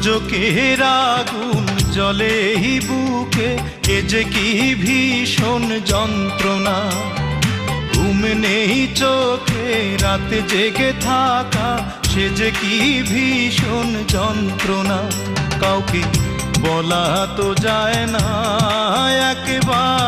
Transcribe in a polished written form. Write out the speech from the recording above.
দোজকের আগুন জ্বলে এই বুকে, এ যে কি ভীষণ যন্ত্রণা। ঘুম নেই চোখে রাতে জেগে থাকা, সে যে কি ভীষণ যন্ত্রণা। কাউকে বলা তো যায় না একেবারে